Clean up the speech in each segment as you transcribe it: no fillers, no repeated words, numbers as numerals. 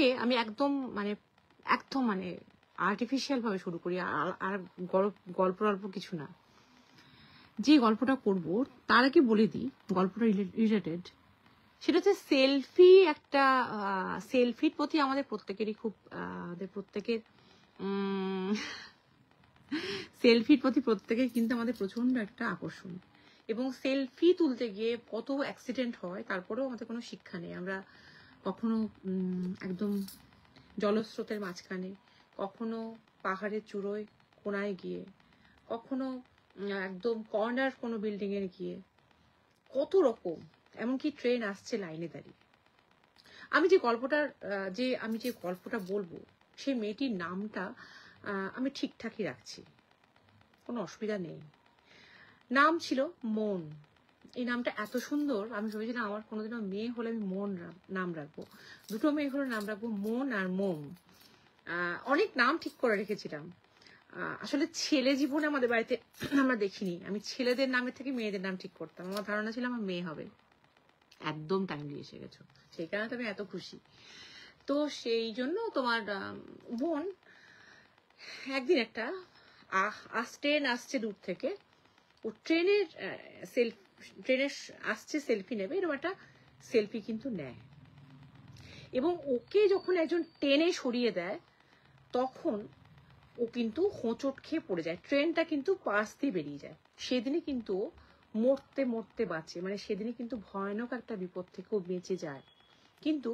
গল্পটাকে আমি একদম মানে আর্টিফিশিয়াল ভাবে শুরু করি, আর গল্প কিছু না। যে গল্পটা করব তার আগে বলে দিই গল্পটা রিলেটেড, সেটা হচ্ছে সেলফি। একটা সেলফির প্রতি আমাদের প্রত্যেকেরই খুব প্রত্যেকের সেলফির প্রতি প্রত্যেকের কিন্তু আমাদের প্রচন্ড একটা আকর্ষণ, এবং সেলফি তুলতে গিয়ে কত অ্যাক্সিডেন্ট হয়, তারপরেও আমাদের কোনো শিক্ষা নেই। আমরা কখনো একদম জলস্রোতের মাঝখানে, কখনো পাহাড়ের চূড়োয় কোনায় গিয়ে, কখনো একদম কর্নার কোনো বিল্ডিং এর গিয়ে, কত রকম, এমনকি ট্রেন আসছে লাইনে দাঁড়িয়ে। আমি যে গল্পটা বলবো, সেই মেয়েটির নামটা আমি ঠিকঠাকই রাখছি, কোনো অসুবিধা নেই। নাম ছিল মন। এই নামটা এত সুন্দর, আমি ভেবেছিলাম আমার কোনোদিনও মেয়ে হলে আমি মন নাম রাখবো। দুটো মেয়ে হলে নাম রাখবো মন আর মোম। অনেক নাম ঠিক করে রেখেছিলাম। আসলে ছেলে জীবনে আমাদের বাড়িতে আমরা দেখিনি। আমি ছেলেদের নামের থেকে মেয়েদের নাম ঠিক করতাম। আমার ধারণা ছিল আমার মেয়ে হবে। একদম টাইমলি এসে গেছো, সেই কারণে তো আমি এত খুশি। তো সেই জন্য তোমার বোন একদিন একটা ট্রেন আসছে দূর থেকে, ও ট্রেনে আসছে সেলফি নেবে, এরকম একটা সেলফি কিন্তু নেয়। এবং ওকে যখন একজন টেনে সরিয়ে দেয়, তখন ও কিন্তু হোঁচট খেয়ে পড়ে যায়। ট্রেনটা কিন্তু পাশ দিয়ে বেরিয়ে যায়। সেদিনই কিন্তু মরতে মরতে বাঁচে, মানে সেদিনই কিন্তু ভয়ানক একটা বিপদ থেকেও বেঁচে যায়। কিন্তু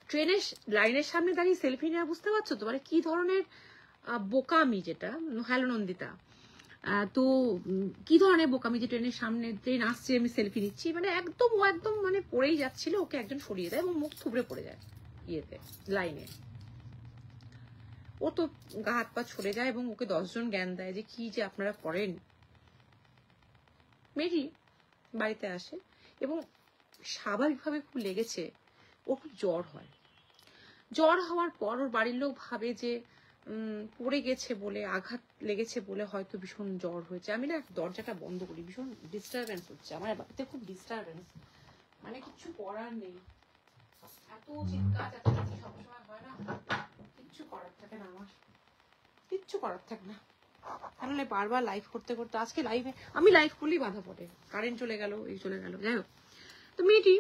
ট্রেনের লাইনের সামনে দাঁড়িয়ে সেলফি নেওয়া, বুঝতে পারছো তো মানে কি ধরনের বোকামি। যেটা হ্যালো নন্দিতা, তো কি ধরনের বোকামি যে ট্রেনের সামনে, ট্রেন আসছে আমি সেলফি নিচ্ছি, মানে একদম মানে পড়েই যাচ্ছিল, ওকে একজন সরিয়ে দেয় এবং মুখ থুবড়ে পড়ে যায় ইয়েতে, লাইনে। ও তো গা হাত পা ছড়ে যায় এবং ওকে 10 জন জ্ঞান দেয় যে কি যে আপনারা করেন। মেরি বাড়িতে আসে এবং স্বাভাবিকভাবে খুব লেগেছে, ও খুব জ্বর হয়। জ্বর হওয়ার পর ওর বাড়ির লোক ভাবে যে পড়ে গেছে বলে, আঘাত লেগেছে বলে হয়তো ভীষণ জ্বর হয়েছে। আমি না দরজাটা বন্ধ করি, ভীষণ ডিস্টারবেন্স হচ্ছে আমার বাড়িতে, খুব ডিস্টারবেন্স, মানে কিছু করার নেই। এত চিৎকার চেঁচামেচি সবসময় হয় না, কিচ্ছু করার থাকে না, আমার কিচ্ছু করার থাকে না। তাহলে বারবার লাইভ করতে করতে, আজকে লাইভে আমি লাইভ করলেই বাধা পড়ে, কারেন্ট চলে গেল, এই চলে গেল, যাই হোক। তো মেয়েটি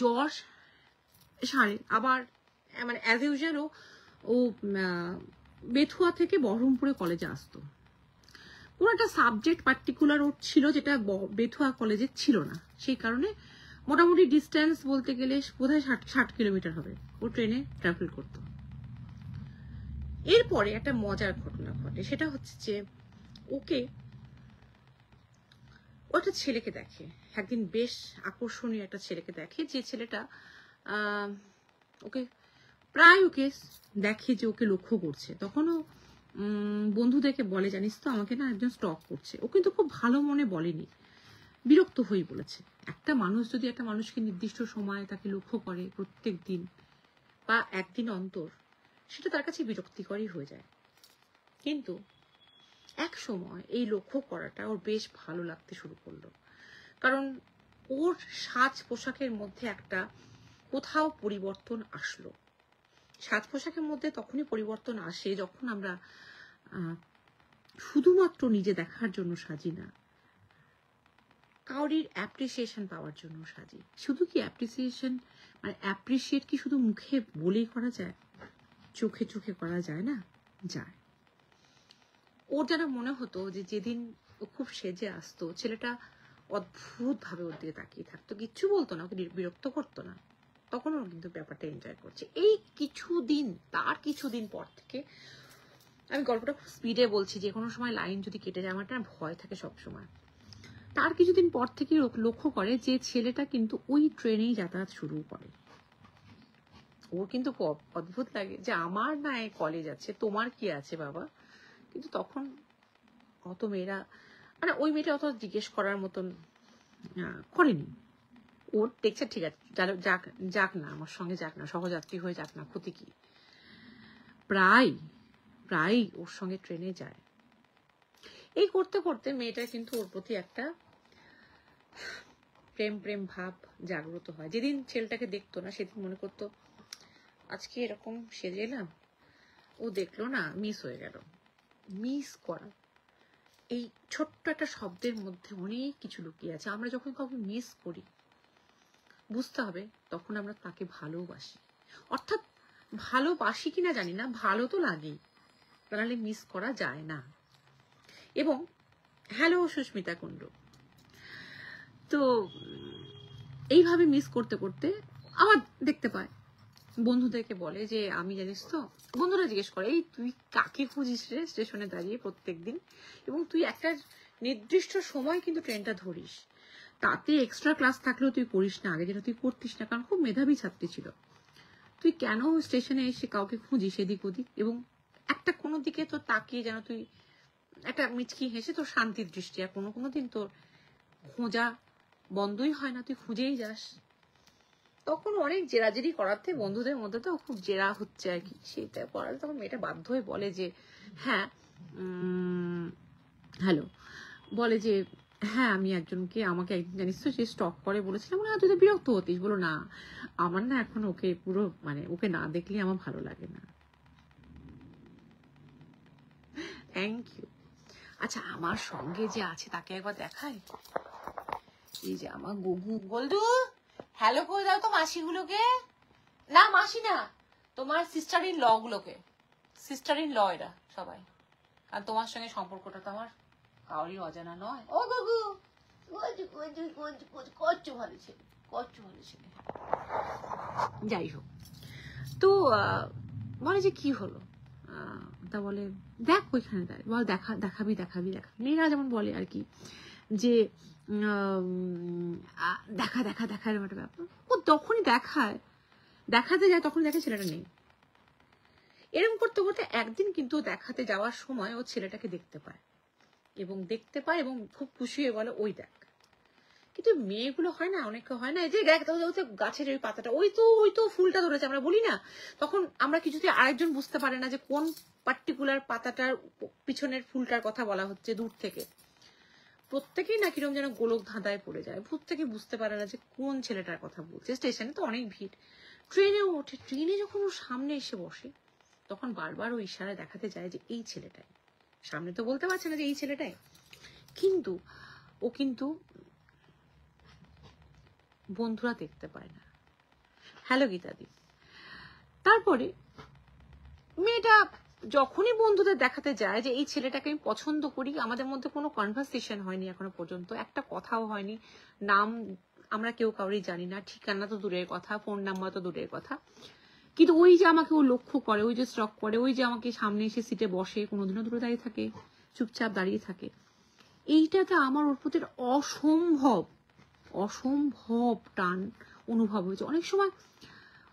জ্বর সারে, আবার মানে অ্যাজ ইউজুয়াল ও বেথুয়া থেকে বহরমপুরে কলেজে আসতো। কোনো একটা সাবজেক্ট পার্টিকুলার ওর ছিল, যেটা বেথুয়া কলেজে ছিল না, সেই কারণে মোটামুটি ডিস্টেন্স বলতে গেলে বোধহয় 60 কিলোমিটার হবে, ও ট্রেনে ট্রাভেল করতো। এরপরে একটা মজার ঘটনা ঘটে, সেটা হচ্ছে যে ও একটা ছেলেকে দেখে একদিন, বেশ আকর্ষণীয় একটা ছেলেকে দেখে, যে ছেলেটা ওকে দেখে যে ওকে লক্ষ্য করছে। তখনও বন্ধুদেরকে বলে, জানিস তো আমাকে না একজন স্টক করছে। ও কিন্তু খুব ভালো মনে বলেনি, বিরক্ত হয়ে বলেছে। একটা মানুষ যদি একটা মানুষকে নির্দিষ্ট সময় তাকে লক্ষ্য করে প্রত্যেক দিন বা একদিন অন্তর, সেটা তার কাছে বিরক্তিকরই হয়ে যায়। কিন্তু এক সময় এই লক্ষ্য করাটা ওর বেশ ভালো লাগতে শুরু করলো, কারণ ওর সাজ পোশাকের মধ্যে একটা কোথাও পরিবর্তন আসলো। সাজ পোশাকের মধ্যে তখনই পরিবর্তন আসে যখন আমরা শুধুমাত্র নিজে দেখার জন্য সাজি না, কাউরির অ্যাপ্রিসিয়েশন পাওয়ার জন্য সাজি। শুধু কি অ্যাপ্রিসিয়েশন, মানে অ্যাপ্রিসিয়েট কি শুধু মুখে বলেই করা যায়? চোখে চোখে করা যায় না? যায়। ওর যেন মনে হতো যে যেদিন ও খুব সেজে আসতো, ছেলেটা অদ্ভুত ভাবে ওর দিকে তাকিয়ে থাকতো, কিচ্ছু বলতো না, ওকে বিরক্ত করতো না। তখন ওর কিন্তু ব্যাপারটা এনজয় করছে। এই কিছুদিন পর থেকে, আমি গল্পটা খুব স্পিডে বলছি, যে কোনো সময় লাইন যদি কেটে যায়, আমার একটা ভয় থাকে সবসময়। তার কিছুদিন পর থেকে লক্ষ্য করে যে ছেলেটা কিন্তু ওই ট্রেনেই যাতায়াত শুরু করে। ওর কিন্তু অদ্ভুত লাগে যে আমার না কলেজ আছে, তোমার কি আছে বাবা? কিন্তু তখন অত মেয়েরা, মানে ওই মেয়েটা অত জিজ্ঞেস করার মতন করেনি। ওর দেখছে ঠিক আছে, যাক না, আমার সঙ্গে যাক না, সহযাত্রী হয়ে যাক না, ক্ষতি কি। প্রায় ওর সঙ্গে ট্রেনে যায়। এই করতে করতে মেয়েটার কিন্তু ওর প্রতি একটা প্রেম প্রেম ভাব জাগ্রত হয়। যেদিন ছেলেটাকে দেখতো না সেদিন মনে করতো আজকে এরকম সেজে এলাম, ও দেখলো না, মিস হয়ে গেল। মিস করা, এই ছোট্ট একটা শব্দের মধ্যে অনেক কিছু লুকিয়ে আছে। আমরা যখন কাউকে মিস করি বুঝতে হবে তখন আমরা তাকে ভালোবাসি, অর্থাৎ ভালোবাসি কিনা জানি না, ভালো তো লাগেই, তাহলে মিস করা যায় না। এবং হ্যালো সুস্মিতা কুণ্ডু, তো এইভাবে মিস করতে করতে আমার দেখতে পায়, বন্ধুদেরকে বলে যে আমি জানিস তো, বন্ধুরা জিজ্ঞেস করে এই তুই কাকে খুঁজিস রে স্টেশনে দাঁড়িয়ে প্রত্যেকদিন, এবং তুই একটা নির্দিষ্ট সময় কিন্তু ট্রেনটা ধরিস, তাতে এক্সট্রা ক্লাস থাকলেও তুই করিস না, আগে যেটা তুই করতিস না, কারণ খুব মেধাবী ছাত্রী ছিল, তুই কেন স্টেশনে এসে কাউকে খুঁজিস এদিক ওদিক, এবং একটা কোনো দিকে তো তাকিয়ে যেন তুই একটা মিচকি হেসে তোর শান্তির দৃষ্টি, আর কোনো কোনো দিন তোর খোঁজা বন্ধই হয় না, তুই খুঁজেই যাস। তখন অনেক জেরাজেরি করাতে বন্ধুদের মধ্যে তো খুব জেরা হচ্ছে আর কি, সেটা করাতে তখন মেয়েটা বাধ্য হয়ে বলে যে হ্যাঁ হ্যালো, বলে যে হ্যাঁ আমি একজনকে, আমাকে একদিন জানিস তো সে স্টক করে, বলেছিলাম না তুই তো বিরক্ত হতিস, বলো না আমার না এখন ওকে পুরো মানে ওকে না দেখলে আমার ভালো লাগে না। Thank you. আচ্ছা আমার সঙ্গে যে আছে তাকে একবার দেখাই, এই যে আমার গুগু। গোলদু হ্যালো করে দাও তো মাসিগুলোকে, না মাসি না, তোমার সিস্টার ইন ল গুলোকে, সিস্টার ইন ল এরা সবাই, আর তোমার সঙ্গে সম্পর্কটা তো আমার কাউরি অজানা নয়। ও গুগু কচ্ছু ভালো ছেলে, কচ্ছু ভালো ছেলে। যাই হোক, তো বলে যে কি হলো, তা বলে দেখ ওইখানে দেখ, বল দেখাবি দেখাবি দেখাবি, মেয়েরা যেমন বলে আর কি যে দেখা দেখা দেখা এরকম একটা ব্যাপার। ও তখনই দেখাতে যায়, তখন দেখে ছেলেটা নেই। এরকম করতে করতে একদিন কিন্তু দেখাতে যাওয়ার সময় ও ছেলেটাকে দেখতে পায়, এবং খুব খুশি হয়ে বলে ওই দেখ। কিন্তু মেয়েগুলো হয় না, অনেকে হয় না, এই যে দেখ গাছের ওই পাতাটা, ওই তো ফুলটা ধরেছে, আমরা বলি না, তখন আমরা কিছুতেই আরেকজন বুঝতে পারে না যে কোন পার্টিকুলার পাতাটার পিছনের ফুলটার কথা বলা হচ্ছে। দূর থেকে প্রত্যেকেই না কিরকম যেন গোলক ধাঁধায় পড়ে যায়, প্রত্যেকে বুঝতে পারে না যে কোন ছেলেটার কথা বলছে। স্টেশনে তো অনেক ভিড়, ট্রেনেও ওঠে, ট্রেনে যখন ওর সামনে এসে বসে তখন বারবার ও ইশারায় দেখাতে যায় যে এই ছেলেটাই, সামনে তো বলতে পারছে না যে এই ছেলেটাই, কিন্তু ও কিন্তু বন্ধুরা দেখতে পায় না। হ্যালো গীতাদি। তারপরে মেয়েটা যখনই বন্ধুদের দেখাতে যায় যে এই ছেলেটাকে আমি পছন্দ করি, আমাদের মধ্যে কোনো কনভারসেশন হয়নি এখনো পর্যন্ত, একটা কথাও হয়নি, নাম আমরা কেউ কাউরি জানি না, ঠিকানা তো দূরের কথা, ফোন নাম্বার তো দূরের কথা, কিন্তু ওই যে আমাকে ও লক্ষ্য করে, ওই যে স্টক করে, ওই যে আমাকে সামনে এসে সিটে বসে, কোনোদিনও দূরে দাঁড়িয়ে থাকে, চুপচাপ দাঁড়িয়ে থাকে, এইটাতে আমার ওর প্রতি অসম্ভব অসম্ভব টান অনুভব হয়েছে। অনেক সময়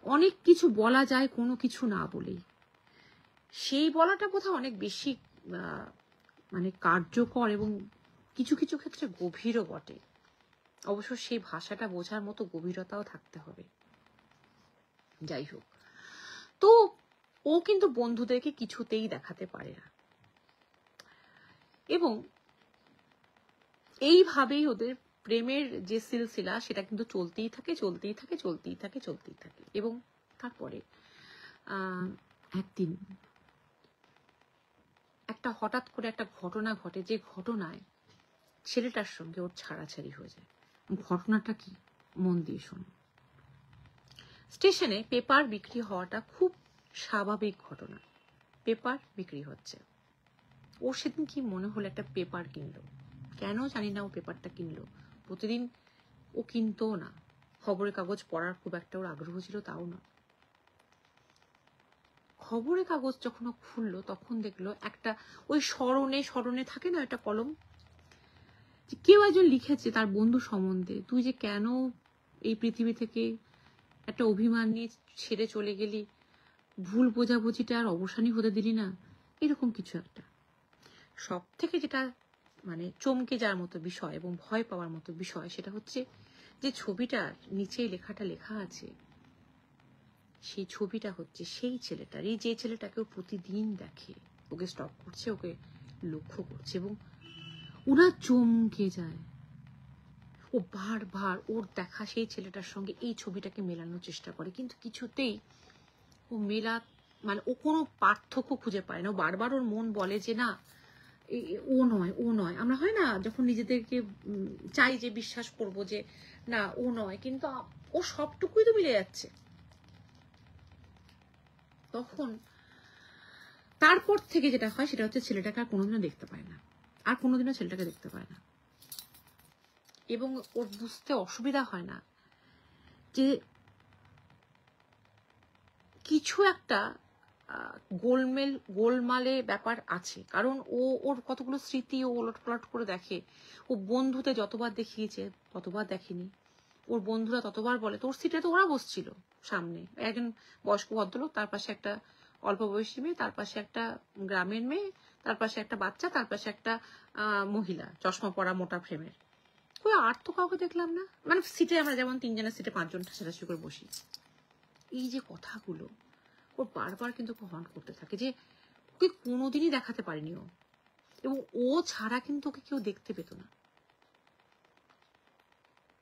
অনেক কিছু বলা যায় কোনো কিছু না বলেই, সেই বলাটা বোধহয় অনেক বেশি মানে কার্যকর এবং কিছু কিছু ক্ষেত্রে গভীরও বটে। অবশ্য সেই ভাষাটা বোঝার মতো গভীরতাও থাকতে হবে। যাই হোক, তো ও কিন্তু বন্ধুদেরকে কিছুতেই দেখাতে পারে না, এবং এইভাবেই ওদের প্রেমের যে সিলসিলা সেটা কিন্তু চলতেই থাকে চলতেই থাকে চলতেই থাকে চলতেই থাকে। এবং তারপরে একদিন একটা হঠাৎ করে একটা ঘটনা ঘটে, যে ঘটনায় ছেলেটার সঙ্গে ওর ছাড়াছাড়ি হয়ে যায়। ঘটনাটা কি মন দিয়ে শোনো। স্টেশনে পেপার বিক্রি হওয়াটা খুব স্বাভাবিক ঘটনা, পেপার বিক্রি হচ্ছে। ওর সেদিন কি মনে হলো একটা পেপার কিনলো, কেন জানি না ও পেপারটা কিনলো। প্রতিদিন ও কিনতো না, খবরের কাগজ পড়ার খুব একটা ওর আগ্রহ ছিল তাও না। খবরের কাগজ যখন ও খুললো তখন দেখলো একটা ওই স্মরণে স্মরণে থাকে না একটা কলম, যে কেউ একজন লিখেছে তার বন্ধু সম্বন্ধে, তুই যে কেন এই পৃথিবী থেকে একটা অভিমান নিয়ে ছেড়ে চলে গেলি, ভুল বোঝাবুঝিটা আর অবসানই হতে দিলি না, এরকম কিছু একটা। সব থেকে যেটা মানে চমকে যাওয়ার মতো বিষয় এবং ভয় পাওয়ার মতো বিষয় সেটা হচ্ছে যে ছবিটার নিচে লেখাটা লেখা আছে, সেই ছবিটা হচ্ছে সেই ছেলেটার, এই যে ছেলেটাকে ও প্রতিদিন দেখে, ওকে স্টক করছে, ওকে লক্ষ্য করছে, এবং ওরা চমকে যায়। ও বারবার ওর দেখা সেই ছেলেটার সঙ্গে এই ছবিটাকে মেলানোর চেষ্টা করে, কিন্তু কিছুতেই ও মানে ও কোনো পার্থক্য খুঁজে পায় না। ও বারবার ওর মন বলে যে না, ও নয়, ও নয়। আমরা হয় না যখন নিজেদেরকে চাই যে বিশ্বাস করব যে না ও নয়, কিন্তু ও সবটুকুই তো মিলে যাচ্ছে। তখন তারপর থেকে যেটা হয় সেটা হচ্ছে ছেলেটাকে আর কোনোদিনও দেখতে পায় না, আর কোনোদিনও ছেলেটাকে দেখতে পায় না। এবং ওর বুঝতে অসুবিধা হয় না যে কিছু একটা গোলমালে ব্যাপার আছে, কারণ ওর কতগুলো স্মৃতি ও ওলটপালট করে দেখে। ও বন্ধুতে যতবার দেখিয়েছে ততবার দেখেনি, ওর বন্ধুরা ততবার বলে। তোর সিটে তো ওরা বসছিল সামনে, একজন বয়স্ক ভদ্রলোক, তার পাশে একটা অল্প বয়সী মেয়ে, তার পাশে একটা গ্রামের মেয়ে, তার পাশে একটা বাচ্চা, তার পাশে একটা মহিলা চশমা পরা মোটা ফ্রেমের। ওই আর তো কাউকে দেখলাম না। মানে সিটে আমরা যেমন 3 জনের সিটে 5 জন ঠাসাঠাসি করে বসি। এই যে কথাগুলো ও বারবার কিন্তু হন্ট করতে থাকে যে ওকে কোনোদিনই দেখাতে পারিনি ও, এবং ও ছাড়া কিন্তু ওকে কেউ দেখতে পেত না।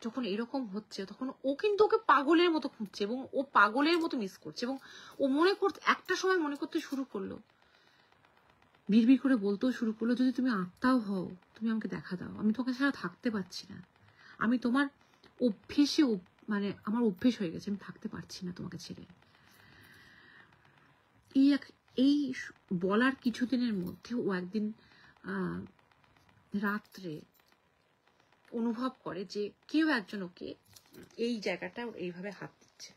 যখন এরকম হচ্ছে তখন ও কিন্তু ওকে পাগলের মতো খুঁজছে, এবং ও পাগলের মতো মিস করছে। এবং ও একটা সময় মনে করতে শুরু করলো, বিড়বিড় করে বলতেও শুরু করলো, যদি তুমি আত্মাও হও তুমি আমাকে দেখা দাও, আমি তোকে ছাড়া থাকতে পারছি না। আমি তোমার অভ্যেসে, মানে আমার অভ্যেস হয়ে গেছে, আমি থাকতে পারছি না তোমাকে ছেড়ে। এই বলার কিছুদিনের মধ্যে ও একদিন রাত্রে অনুভব করে যে কেউ একজন ওকে এই জায়গাটা এইভাবে হাত দিচ্ছে,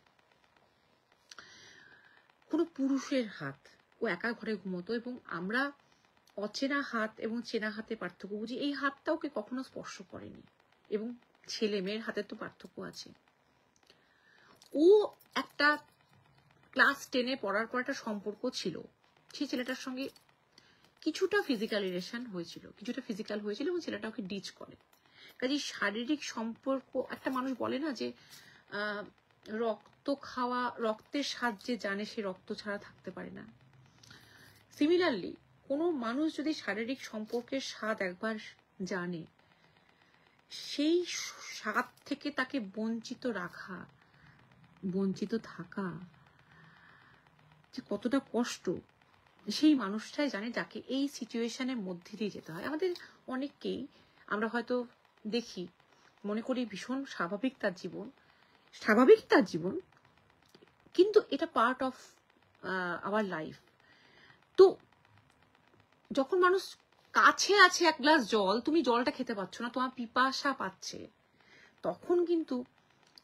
কোনো পুরুষের হাত। ও একা ঘরে ঘুমোতো, এবং আমরা অচেনা হাত এবং চেনা হাতে পার্থক্য বুঝি। এই হাতটা ওকে কখনো স্পর্শ করেনি, এবং ছেলে মেয়ের হাতের তো পার্থক্য আছে। ও একটা ক্লাস 10-এ পড়ার পর একটা সম্পর্ক ছিল, সেই ছেলেটার সঙ্গে কিছুটা ফিজিক্যাল রিলেশন হয়েছিল, এবং ছেলেটা ওকে ডিচ করে। কাজে শারীরিক সম্পর্ক, একটা মানুষ বলে না যে রক্তের স্বাদ যে জানে সে রক্ত ছাড়া থাকতে পারে না। সিমিলারলি কোনো মানুষ যদি শারীরিক সম্পর্কের স্বাদ একবার জানে, সেই স্বাদ থেকে তাকে বঞ্চিত থাকা যে কতটা কষ্ট, সেই মানুষটাই জানে, যাকে এই সিচুয়েশনের মধ্যে দিয়ে যেতে হয়। আমাদের অনেককেই আমরা হয়তো দেখি, মনে করি ভীষণ স্বাভাবিক তার জীবন, কিন্তু এটা পার্ট অফ আওয়ার লাইফ। তো যখন মানুষ কাছে আছে এক গ্লাস জল, তুমি জলটা খেতে পারছো না, তোমার পিপাসা পাচ্ছে, তখন কিন্তু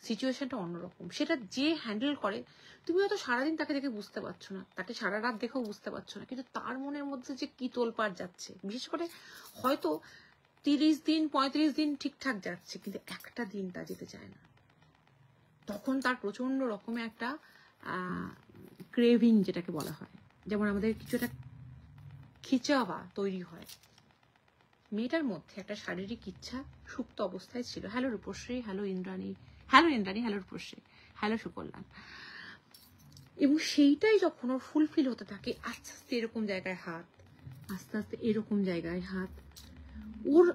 সিচুয়েশনটা অন্যরকম। সেটা যে হ্যান্ডেল করে, তুমি হয়তো সারাদিন তাকে দেখে বুঝতে পারছো না, তাকে সারা রাত দেখেও বুঝতে পারছো না, কিন্তু তার মনের মধ্যে যে কি তোলপাড় যাচ্ছে, বিশেষ করে হয়তো 30 দিন 35 দিন ঠিকঠাক যাচ্ছে, কিন্তু একটা দিন তা যেতে চায় না। তখন তার প্রচন্ড রকমের একটা ক্রেভিং যেটাকে বলা হয়, যেমন আমাদের কিছু একটা খিচাওয়া তৈরি হয়। মেয়েটার মধ্যে একটা শারীরিক ইচ্ছা সুপ্ত অবস্থায় ছিল। Hello Rupashree, hello Indrani, hello Rupashree, hello Sukalyan. এবং সেইটাই যখন ওর ফুলফিল হতে থাকে, আস্তে আস্তে এরকম জায়গায় হাত, আস্তে আস্তে এরকম জায়গায় হাত। ওর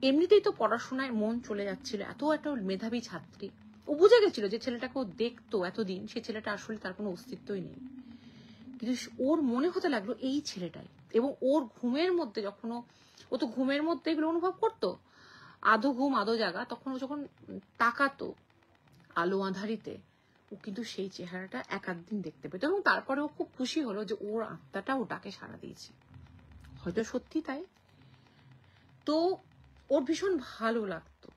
এমনিতেই তো পড়াশোনায় মন চলে যাচ্ছিল, এত একটা মেধাবী ছাত্রী। ও বুঝে গেছিল যে ছেলেটাকে ও দেখতো এতদিন, সে ছেলেটা আসলে তার কোনো অস্তিত্বই নেই, কিন্তু ওর মনে হতে লাগলো এই ছেলেটাই। এবং ওর ঘুমের মধ্যে যখন ও তো ঘুমের মধ্যে এগুলো অনুভব করতো, আধো ঘুম আধো জাগা, তখন ও যখন তাকাতো আলো আঁধারিতে, ও কিন্তু সেই চেহারাটা এক দিন দেখতে পেত। এবং তারপরে ও খুব খুশি হলো যে ওর আত্মাটা ওটাকে সাড়া দিয়েছে, হয়তো সত্যি তাই। তো ওর ভীষণ ভালো লাগতো,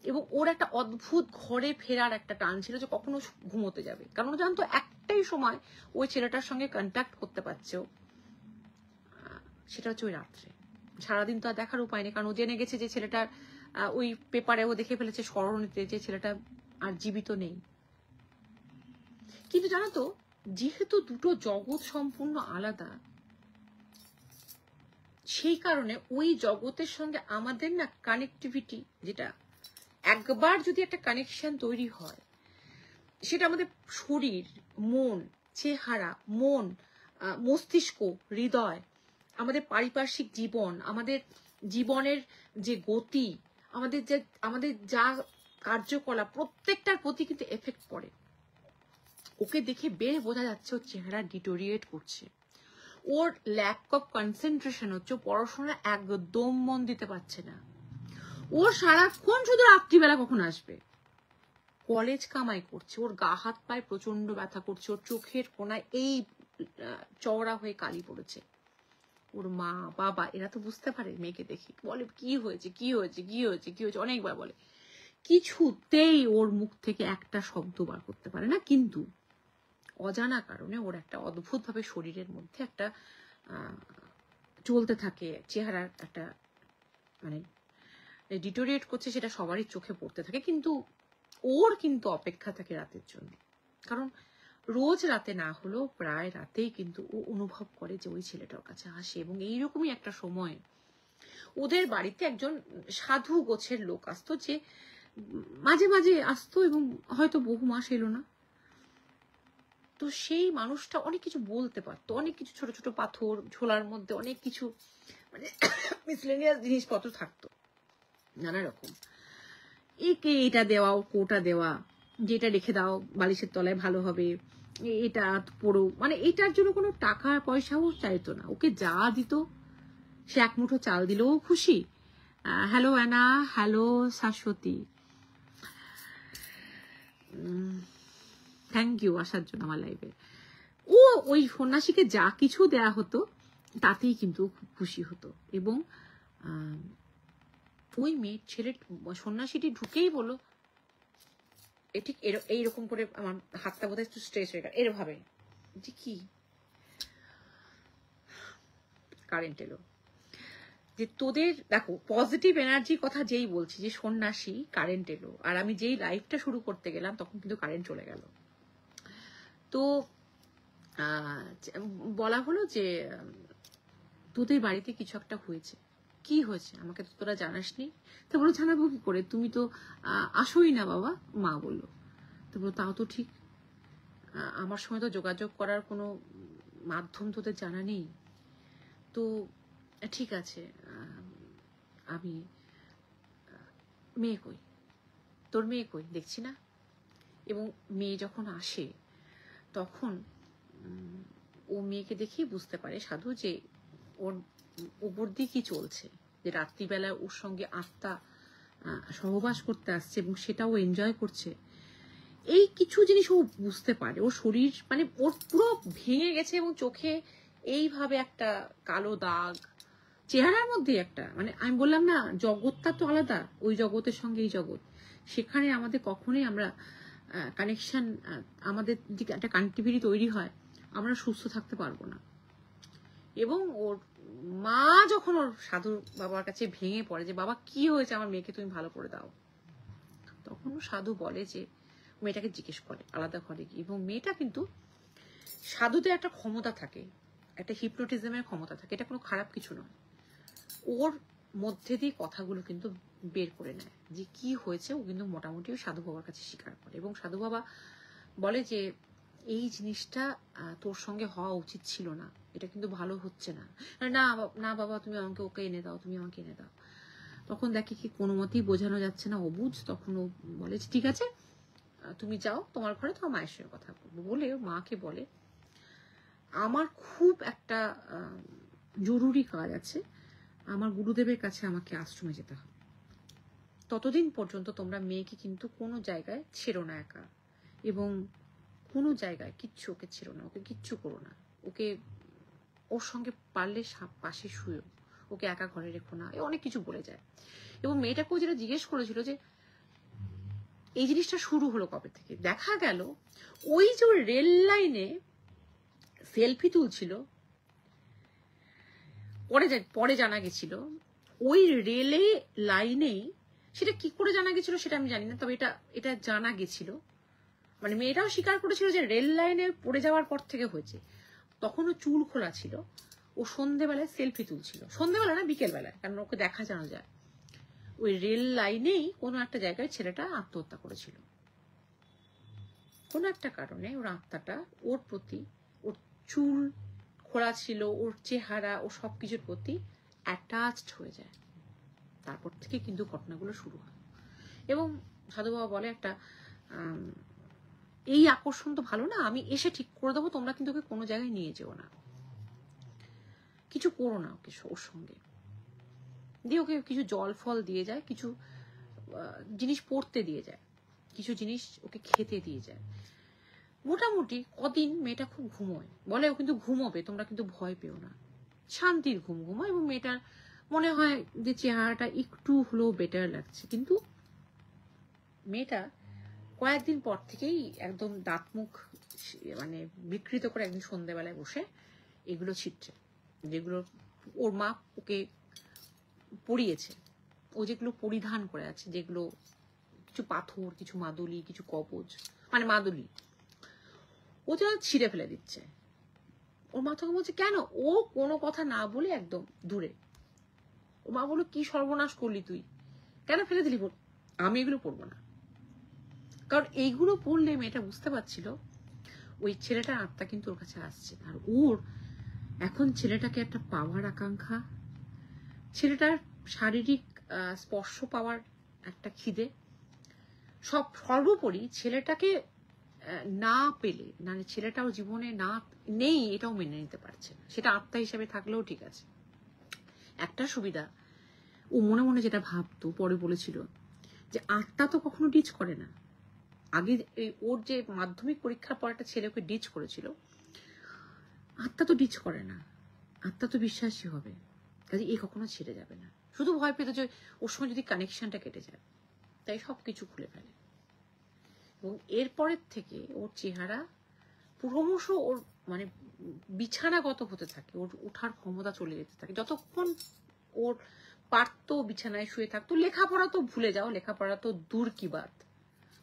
এবং ওর একটা অদ্ভুত ঘরে ফেরার একটা টান ছিল যে কখনো ঘুমোতে যাবে, কারণ ও জানতো একটাই সময় ওই ছেলেটার সঙ্গে কন্ট্যাক্ট করতে পারছে, সেটা হচ্ছে ওই রাত্রে। সারাদিন তো আর দেখার উপায় নেই, কারণ ও জেনে গেছে যে ছেলেটার ওই পেপারে ও দেখে ফেলেছে স্মরণীতে যে ছেলেটা আর জীবিত নেই। কিন্তু জানো তো, যেহেতু দুটো জগৎ সম্পূর্ণ আলাদা, সেই কারণে ওই জগতের সঙ্গে আমাদের না কানেক্টিভিটি, যেটা একবার যদি একটা কানেকশন তৈরি হয়, সেটা আমাদের শরীর, মন, চেহারা, মস্তিষ্ক, হৃদয়, আমাদের পারিপার্শ্বিক জীবন, আমাদের জীবনের যে গতি, আমাদের যা কার্যকলাপ প্রত্যেকটার প্রতি কিন্তু এফেক্ট পড়ে। ওকে দেখে বের বোঝা যাচ্ছে ওর চেহারা ডিটোরিয়েট করছে, ওর ল্যাক অফ কনসেন্ট্রেশন হচ্ছে, পড়াশোনা একদম মন দিতে পারছে না। ওর সারাক্ষণ শুধু রাত্রিবেলা কখন আসবে, কলেজ কামাই করছে, ওর গা হাত পায়ে প্রচন্ড ব্যথা করছে, ওর চোখের কোনায় এই চওড়া হয়ে কালি পড়েছে। ওর মা বাবা এরা তো বুঝতে পারে, মেয়েকে দেখি বলে কি হয়েছে কি হয়েছে কি হয়েছে কি হয়েছে, অনেকবার বলে, কিছুতেই ওর মুখ থেকে একটা শব্দ বার করতে পারে না। কিন্তু অজানা কারণে ওর একটা অদ্ভুত ভাবে শরীরের মধ্যে একটা চলতে থাকে, চেহারার একটা মানে ডিটোরিয়েট করছে, সেটা সবারই চোখে পড়তে থাকে। কিন্তু ওর কিন্তু অপেক্ষা থাকে রাতের জন্য, কারণ রোজ রাতে না হলেও প্রায় রাতেই কিন্তু ও অনুভব করে যে ওই ছেলেটার কাছে আসে। এবং এইরকমই একটা সময় ওদের বাড়িতে একজন সাধু গোছের লোক আসতো, যে মাঝে মাঝে আসতো এবং হয়তো বহু মাস এলো না। তো সেই মানুষটা অনেক কিছু বলতে পারতো, অনেক কিছু ছোট ছোট পাথর ঝোলার মধ্যে অনেক কিছু মানে মিসলেনিয়াস জিনিসপত্র থাকতো নানা রকম, একে এটা দেওয়া কোটা দেওয়া, যেটা রেখে দাও বালিশের তলায় ভালো হবে, এটা পড়ো, মানে এটার জন্য কোনো টাকা পয়সাও চাইতো না। ওকে যা দিত, সে এক মুঠো চাল দিলেও খুশি। Hello Anna, hello Shashwati, thank you আসার জন্য আমার লাইভে। ও ওই সন্ন্যাসীকে যা কিছু দেয়া হতো তাতেই কিন্তু খুব খুশি হতো। এবং ওই মেয়ে ছেলে সন্ন্যাসীটি ঢুকেই বলো, ঠিক এইরকম করে আমার হাতটা বোধহয় একটু স্ট্রেচ হয়ে গেল, এরভাবে যে কি কারেন্ট এলো, যে তোদের দেখো পজিটিভ এনার্জির কথা যেই বলছি, যে সন্ন্যাসী কারেন্ট এলো, আর আমি যেই লাইফটা শুরু করতে গেলাম তখন কিন্তু কারেন্ট চলে গেল। তো বলা হলো যে তোদের বাড়িতে কিছু একটা হয়েছে, কি হয়েছে আমাকে তো তোরা জানাসনি। তো বলো জানাবো কি করে, তুমি তো আসোই না বাবা, মা বললো। তো বলো তাও তো ঠিক, আমার সঙ্গে তো যোগাযোগ করার কোনো মাধ্যম তোদের জানা নেই। তো ঠিক আছে, আমি মেয়ে কই, তোর মেয়ে কই দেখছি না। এবং মেয়ে যখন আসে তখন ও মেয়েকে দেখেই বুঝতে পারে সাধু যে ওর উপর দিয়ে কি চলছে, যে রাত্রিবেলায় ওর সঙ্গে আত্মা সহবাস করতে আসছে এবং সেটাও এনজয় করছে। এই কিছু জিনিস ও বুঝতে পারে, ওর শরীর মানে ওর পুরো ভেঙে গেছে এবং চোখে এইভাবে একটা কালো দাগ, চেহারার মধ্যে একটা মানে আমি বললাম না জগৎটা তো আলাদা, ওই জগতের সঙ্গে এই জগৎ, সেখানে আমাদের কখনোই আমরা কানেকশন, আমাদের দিকে একটা কানেক্টিভিটি তৈরি হয়, আমরা সুস্থ থাকতে পারবো না। এবং ওর মা যখন ওর সাধু বাবার কাছে ভেঙে পড়ে যে বাবা কি হয়েছে, আমার মেয়েকে তুমি ভালো করে দাও, তখন সাধু বলে যে মেয়েটাকে জিজ্ঞেস করে আলাদা ঘরে গিয়ে। এবং মেয়েটা কিন্তু সাধুতে একটা ক্ষমতা থাকে, একটা হিপনোটিজমের ক্ষমতা থাকে, এটা কোনো খারাপ কিছু নয়। ওর মধ্যে দিয়ে কথাগুলো কিন্তু বের করে নেয় যে কি হয়েছে, ও কিন্তু মোটামুটি সাধু বাবার কাছে স্বীকার করে। এবং সাধু বাবা বলে যে এই জিনিসটা তোর সঙ্গে হওয়া উচিত ছিল না, এটা কিন্তু ভালো হচ্ছে না। না না বাবা তুমি আমাকে ওকে এনে দাও, তুমি আমাকে এনে দাও। তখন দেখে কি কোনো মতেই বোঝানো যাচ্ছে না, অবুঝ। তখন ও বলে ঠিক আছে তুমি যাও তোমার ঘরে, তোমার মায়ের সঙ্গে কথা বলবো বলে মাকে বলে আমার খুব একটা জরুরি কাজ আছে, আমার গুরুদেবের কাছে আমাকে আশ্রমে যেতে হবে, ততদিন পর্যন্ত তোমরা মেয়েকে কিন্তু কোনো জায়গায় ছেড়ো না একা, এবং কোনো জায়গায় কিচ্ছু ওকে ছেড়ো না, ওকে কিচ্ছু করো না, ওকে ওর সঙ্গে পারলে পাশে শুয়েও, ওকে একা ঘরে রেখো না, অনেক কিছু বলে যায়। এবং মেয়েটাকেও যেটা জিজ্ঞেস করেছিল যে এই জিনিসটা শুরু হলো কবে থেকে, দেখা গেল ওই যে রেল লাইনে সেলফি তুলছিল, পরে জানা গেছিল ওই রেলে লাইনেই, সেটা কি করে জানা গেছিল সেটা আমি জানি না, তবে এটা জানা গেছিল, মানে মেয়েটাও স্বীকার করেছিল যে রেল লাইনে পড়ে যাওয়ার পর থেকে হয়েছে। তখনও চুল খোলা ছিল, ও সন্ধ্যেবেলায় সেলফি তুলছিল, সন্ধ্যেবেলা না বিকেল বেলায়, কারণ ওকে দেখা জানা যায়। ওই রেল লাইনেই কোনো একটা জায়গায় ছেলেটা আত্মহত্যা করেছিল, কোনো একটা কারণে ওর আত্মাটা ওর প্রতি, ওর চুল খোলা ছিল, ওর চেহারা, ও সবকিছুর প্রতি অ্যাটাচড হয়ে যায়। তারপর থেকে কিন্তু ঘটনাগুলো শুরু হয়। এবং সাধু বাবা বলে একটা এই আকর্ষণ তো ভালো না, আমি এসে ঠিক করে দেবো, তোমরা কিন্তু ওকে কোনো জায়গায় নিয়ে যেও না, কিছু করো না ওকে, ওর সঙ্গে দিয়ে ওকে কিছু জল ফল দিয়ে যায়, কিছু জিনিস পড়তে দিয়ে যায়, কিছু জিনিস ওকে খেতে দিয়ে যায়। মোটামুটি কদিন মেয়েটা খুব ঘুমোয়, বলে ও কিন্তু ঘুমোবে, তোমরা কিন্তু ভয় পেও না, শান্তির ঘুম ঘুমোয়। এবং মেয়েটার মনে হয় যে চেহারাটা একটু হলেও বেটার লাগছে। কিন্তু মেয়েটা কয়েকদিন পর থেকেই একদম দাঁত মুখ মানে বিকৃত করে একদিন সন্ধ্যেবেলায় বসে এগুলো ছিটছে, যেগুলো ওর মা ওকে পরিয়েছে, ও যেগুলো পরিধান করে আছে, যেগুলো কিছু পাথর, কিছু মাদুলি, কিছু কবচ, মানে মাদুলি, ও যেন ছিঁড়ে ফেলে দিচ্ছে। ওর মা তখন বলছে কেন, ও কোনো কথা না বলে একদম দূরে। ওর মা বললো কি সর্বনাশ করলি তুই, কেন ফেলে দিলি? বল আমি এগুলো পরবো না। কারণ এইগুলো পড়লে মেয়েটা বুঝতে পারছিল ওই ছেলেটার আত্মা কিন্তু ওর কাছে আসছে, আর ওর এখন ছেলেটাকে একটা পাওয়ার আকাঙ্ক্ষা, ছেলেটার শারীরিক স্পর্শ পাওয়ার একটা খিদে, সর্বোপরি ছেলেটাকে না পেলে, মানে ছেলেটা ওর জীবনে না নেই এটাও মেনে নিতে পারছে না। সেটা আত্মা হিসেবে থাকলেও ঠিক আছে। একটা সুবিধা, ও মনে মনে যেটা ভাবতো, পরে বলেছিল যে আত্মা তো কখনো ডিচ করে না। আগে ওর যে মাধ্যমিক পরীক্ষার পর একটা ছেলে ওকে ডিচ করেছিল, আত্মা তো ডিচ করে না, আত্মা তো বিশ্বাসী হবে, কাজে এ কখনো ছেড়ে যাবে না। শুধু ভয় পেত যে ওর সঙ্গে যদি কানেকশনটা কেটে যায়, তাই সবকিছু খুলে ফেলে। এবং এরপরের থেকে ওর চেহারা ক্রমশ ওর মানে বিছানাগত হতে থাকে, ওর ওঠার ক্ষমতা চলে যেতে থাকে। যতক্ষণ ওর পারতো বিছানায় শুয়ে থাকতো, লেখাপড়া তো ভুলে যাও, লেখাপড়া তো দূর কি বাত,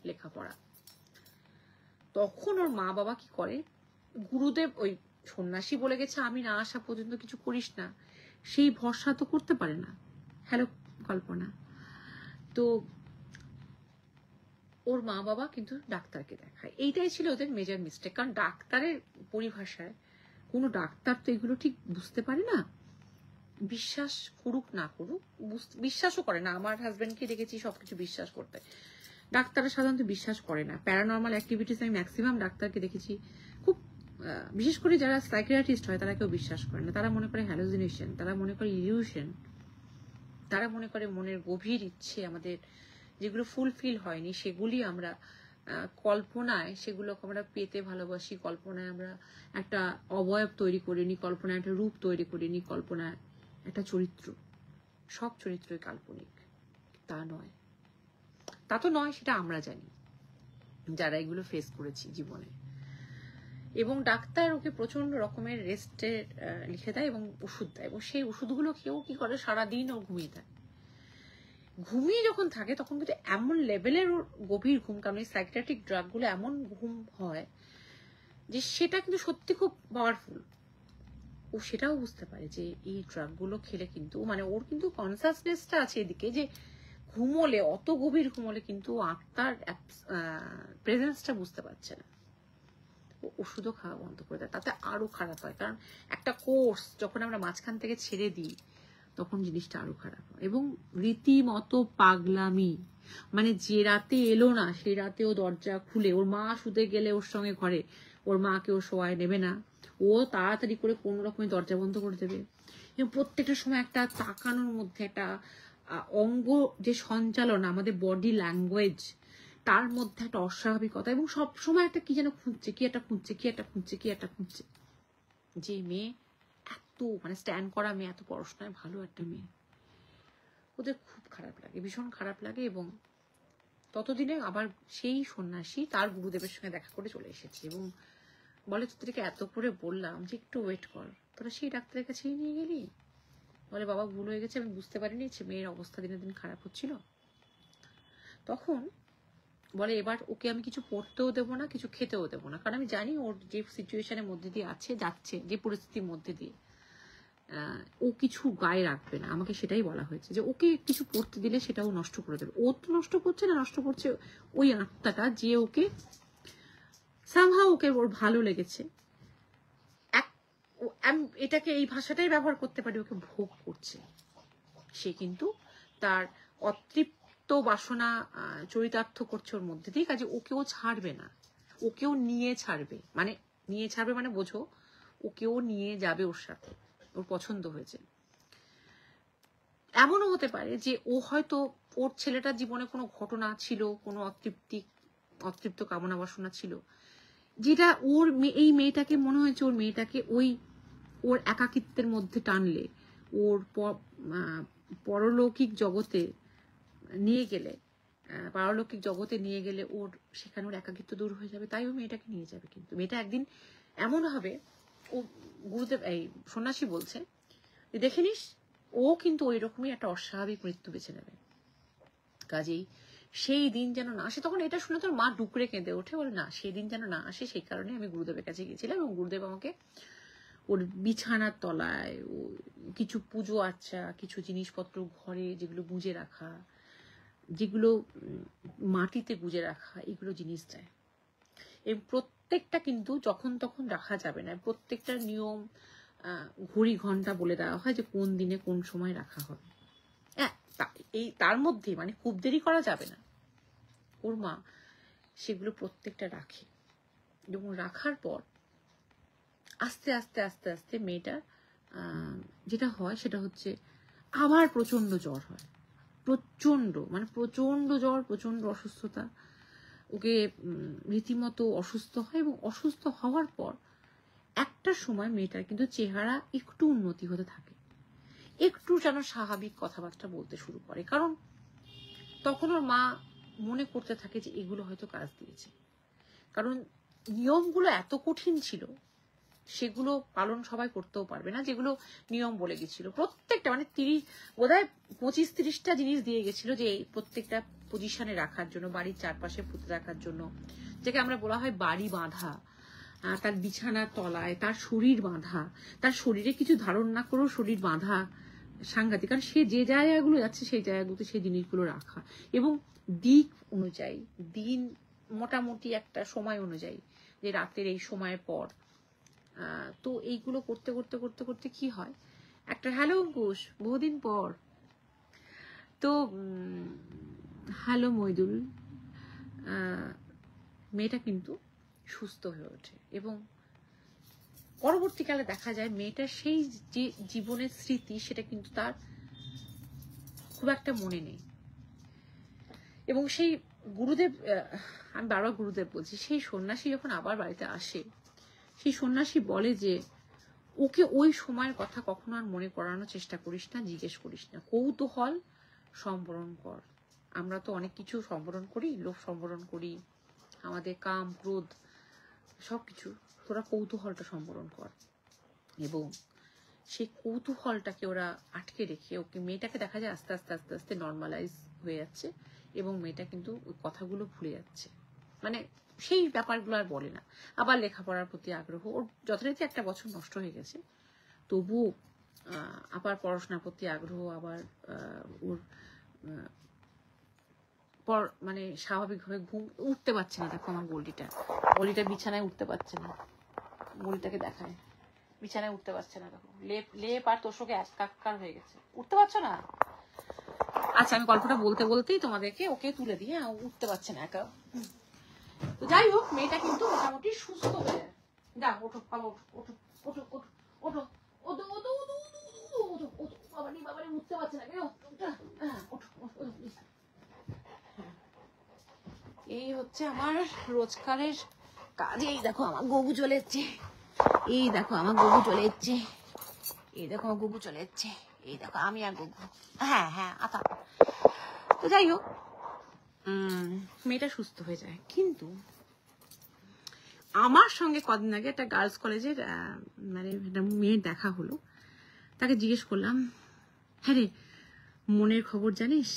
লেখাপড়া। তখন ওর মা বাবা কি করে, গুরুদেব ওই সন্ন্যাসী বলে গেছে আমি না আসা পর্যন্ত কিছু করিস না, সেই ভরসা তো করতে পারে না। হ্যালো কল্পনা। তো ওর মা বাবা কিন্তু ডাক্তারকে দেখায়, এইটাই ছিল ওদের মেজর মিস্টেক। কারণ ডাক্তারের পরিভাষায় কোনো ডাক্তার তো এগুলো ঠিক বুঝতে পারে না, বিশ্বাস করুক না করুক, বিশ্বাসও করে না। আমার হাজবেন্ডকে দেখেছি সবকিছু বিশ্বাস করতে, ডাক্তাররা সাধারণত বিশ্বাস করে না। প্যারানর্মাল অ্যাক্টিভিটিস আমি ম্যাক্সিমাম ডাক্তারকে দেখেছি, খুব বিশেষ করে যারা সাইকিয়াট্রিস্ট হয় তারা কেউ বিশ্বাস করে না। তারা মনে করে হ্যালুসিনেশন, তারা মনে করে ইলিউশন, তারা মনে করে মনের গভীর ইচ্ছে আমাদের যেগুলো ফুলফিল হয়নি সেগুলি আমরা কল্পনায় সেগুলোকে আমরা পেতে ভালোবাসি, কল্পনায় আমরা একটা অবয়ব তৈরি করে নিই, কল্পনায় একটা রূপ তৈরি করে নিই, কল্পনায় একটা চরিত্র। সব চরিত্রই কাল্পনিক, তা নয়, তা তো নয়, সেটা আমরা জানি যারা এগুলো ফেস করেছি জীবনে। এবং ডাক্তার ওকে প্রচন্ড রকমের রেস্টে লিখে দেয় এবং ওষুধ দেয়, এবং সেই ওষুধগুলো কেউ কি করে সারাদিন ও ঘুমিয়ে থাকে। ঘুমিয়ে যখন থাকে তখন কিন্তু এমন লেভেলের ওর গভীর ঘুম, কারণ এই সাইকিয়াট্রিক ড্রাগগুলো এমন ঘুম হয় যে সেটা কিন্তু সত্যি খুব পাওয়ারফুল। ও সেটাও বুঝতে পারে যে এই ড্রাগগুলো খেলে কিন্তু মানে ওর কিন্তু কনসাসনেসটা আছে এদিকে, যে ঘুমোলে, অত গভীর ঘুমোলে কিন্তু আত্মার প্রেজেন্সটা বুঝতে পারছে না। ওষুধও খাওয়া বন্ধ করে দেয়, তাতে আরো খারাপ হয়। কারণ একটা কোর্স যখন আমরা মাঝখান থেকে ছেড়ে দিই তখন জিনিসটা আরো খারাপ হয়। এবং রীতিমতো পাগলামি, মানে যে রাতে এলো না সেই রাতে ও দরজা খুলে, ওর মা শুতে গেলে ওর সঙ্গে ঘরে, ওর মাকে ও শোয়ায় নেবে না, ও তাড়াতাড়ি করে কোনো রকমের দরজা বন্ধ করে দেবে। এবং প্রত্যেকটা সময় একটা তাকানোর মধ্যে একটা অঙ্গ যে সঞ্চালন, আমাদের বডি ল্যাঙ্গুয়েজ, তার মধ্যে একটা অস্বাভাবিকতা, এবং সব সময় একটা কি যেন খুঁজছে, কি একটা খুঁজছে, কি একটা খুঁজছে, কি একটা খুঁজছে। যে মেয়ে এত মানে স্ট্যান্ড করা মেয়ে, এত পড়াশোনায় ভালো একটা মেয়ে, ওদের খুব খারাপ লাগে, ভীষণ খারাপ লাগে। এবং ততদিনে আবার সেই সন্ন্যাসী তার গুরুদেবের সঙ্গে দেখা করে চলে এসেছে এবং বলে তোদেরকে এত করে বললাম যে একটু ওয়েট কর, তোরা সেই ডাক্তারের কাছেই নিয়ে গেলি। বলে বাবা ভুল হয়ে গেছে, আমি বুঝতে পারিনি মেয়ের অবস্থা দিনে দিন খারাপ হচ্ছিল। তখন বলে এবার ওকে আমি কিছু পড়তেও দেবো না, কিছু খেতেও দেবো না, কারণ আমি জানি ওর যে সিচুয়েশনের মধ্যে দিয়ে আছে, যাচ্ছে, যে পরিস্থিতির মধ্যে দিয়ে ও কিছু গায়ে রাখবে না। আমাকে সেটাই বলা হয়েছে যে ওকে কিছু পড়তে দিলে সেটাও নষ্ট করে দেবে। ও তো নষ্ট করছে না, নষ্ট করছে ওই আত্মাটা, যে ওকে সামহাও ওকে ওর ভালো লেগেছে, এটাকে এই ভাষাটাই ব্যবহার করতে পারি, ওকে ভোগ করছে। সে কিন্তু তার অতৃপ্ত বাসনা চরিতার্থ করছে ওর মধ্যে দিয়ে, কাজে ওকেও ছাড়বে না, ওকেও নিয়ে ছাড়বে, মানে নিয়ে ছাড়বে মানে বোঝো, ওকেও নিয়ে যাবে ওর সাথে, ওর পছন্দ হয়েছে। এমনও হতে পারে যে ও হয়তো ওর ছেলেটার জীবনে কোনো ঘটনা ছিল, কোনো অতৃপ্ত কামনা বাসনা ছিল, যেটা ওর এই মেয়েটাকে মনে হয়েছে ওর মেয়েটাকে ওর একাকিত্বের মধ্যে টানলে, ওর পরলৌকিক জগতে নিয়ে গেলে ওর সেখানে ওর একাকিত্ব দূর হয়ে যাবে, তাই ও মেয়েটাকে নিয়ে যাবে। কিন্তু মেয়েটা একদিন এমন হবে, ও গুরুদেব এই সন্ন্যাসী বলছে দেখে নিস, ও কিন্তু ওই রকমই একটা অস্বাভাবিক মৃত্যু বেছে নেবে। কাজেই সেই দিন যেন না আসে। তখন এটা শুনে তোর মা ডুকরে কেঁদে ওঠে, বলে না সেই দিন যেন না আসে, সেই কারণে আমি গুরুদেবের কাছে গেছিলাম, এবং গুরুদেব আমাকে ওর বিছানার তলায় ও কিছু পুজো আচ্ছা, কিছু জিনিসপত্র ঘরে যেগুলো গুঁজে রাখা, যেগুলো মাটিতে গুঁজে রাখা, এগুলো জিনিস দেয়। এবং প্রত্যেকটা কিন্তু যখন তখন রাখা যাবে না, প্রত্যেকটা নিয়ম ঘড়ি ঘন্টা বলে দেওয়া হয় যে কোন দিনে কোন সময় রাখা হবে। এই তার মধ্যে মানে খুব দেরি করা যাবে না। ওর মা সেগুলো প্রত্যেকটা রাখে, এবং রাখার পর আস্তে আস্তে আস্তে আস্তে মেয়েটার যেটা হয় সেটা হচ্ছে আবার প্রচন্ড জ্বর হয়, প্রচন্ড জ্বর, প্রচন্ড অসুস্থতা, ওকে রীতিমতো অসুস্থ হয়। এবং অসুস্থ হওয়ার পর একটা সময় মেয়েটার কিন্তু চেহারা একটু উন্নতি হতে থাকে, একটু যেন স্বাভাবিক কথাবার্তা বলতে শুরু করে, কারণ তখন ওর মা মনে করতে থাকে যে এগুলো হয়তো কাজ দিয়েছে। কারণ নিয়মগুলো এত কঠিন ছিল, সেগুলো পালন সবাই করতেও পারবে না, যেগুলো নিয়ম বলে গেছিল প্রত্যেকটা, মানে 25-30টা জিনিস দিয়ে গেছিল যে প্রত্যেকটা পজিশনে রাখার জন্য, বাড়ির চারপাশে পুঁতে রাখার জন্য, যেটা আমরা বলা হয় বাড়ি বাঁধা, তার বিছানার তলায় তার শরীর বাঁধা, তার শরীরে কিছু ধারণ না করেও শরীর বাঁধা সাংঘাতিক, কারণ সে যে জায়গাগুলো যাচ্ছে সেই জায়গাগুলোতে সেই জিনিসগুলো রাখা, এবং দিক অনুযায়ী, দিন মোটামুটি একটা সময় অনুযায়ী, যে রাতের এই সময়ের পর। তো এইগুলো করতে করতে করতে করতে কি হয়, একটা হ্যালো অঙ্কুশ, বহুদিন পর, তো হ্যালো মইদুল, মেয়েটা কিন্তু সুস্থ হয়ে ওঠে, এবং পরবর্তীকালে দেখা যায় মেয়েটার সেই যে জীবনের স্মৃতি সেটা কিন্তু তার খুব একটা মনে নেই। এবং সেই গুরুদেব, আমি বারবার গুরুদেব বলছি, সেই সন্ন্যাসী যখন আবার বাড়িতে আসে, সেই সন্ন্যাসী বলে যে ওকে ওই সময়ের কথা কখনো আর মনে করানোর চেষ্টা করিস না, জিজ্ঞেস করিস না, কৌতূহল সম্বরণ কর। আমরা তো অনেক কিছু সম্বরণ করি, লোভ সম্বরণ করি, আমাদের কাম ক্রোধ সবকিছু, তোরা কৌতূহলটা সম্বরণ কর। এবং সেই কৌতূহলটাকে ওরা আটকে রেখে ওকে, মেয়েটাকে দেখা যায় আস্তে আস্তে আস্তে আস্তে নর্মালাইজ হয়ে যাচ্ছে, এবং মেয়েটা কিন্তু ওই কথাগুলো ভুলে যাচ্ছে, মানে সেই ব্যাপারগুলো আর বলে না। আবার লেখাপড়ার প্রতি আগ্রহ, ওর যথারীতি একটা বছর নষ্ট হয়ে গেছে, তবুও আবার পড়াশোনার প্রতি আগ্রহ, আবার ওর মানে স্বাভাবিকভাবে ঘুম, উঠতে পারছে না। দেখো আমার গলিটা বিছানায় উঠতে পারছে না, গলিটাকে দেখায়, বিছানায় উঠতে পারছে না, দেখো লেপ আর তোষকে একাকার হয়ে গেছে, উঠতে পারছো না। আচ্ছা, আমি গল্পটা বলতে বলতেই তোমাদেরকে ওকে তুলে দিয়ে, উঠতে পারছে না একা। তো যাই হোক, মেয়েটা কিন্তু মোটামুটি সুস্থ হয়ে যায়। যা ওঠো বাবা, ওঠো ওঠো ওঠো ওঠো ওঠো ওঠো ওঠো ওঠো, বাবারি উঠতে পারছে না কেউ, ওঠো ওঠো। এই হচ্ছে আমার রোজকারের কাজ। এই দেখো আমার গগু চলে এসছে, এই দেখো আমার গগু চলে এসছে, এই দেখো আমার গগু চলে এসছে, এই দেখো আমি আর গগু, হ্যাঁ হ্যাঁ আতা। তো যাই হোক, মেয়েটা সুস্থ হয়ে যায়। কিন্তু আমার সঙ্গে কদিন আগে একটা গার্লস কলেজের মানে একটা মেয়ের দেখা হলো, তাকে জিজ্ঞেস করলাম, হ্যাঁ রে মনের খবর জানিস?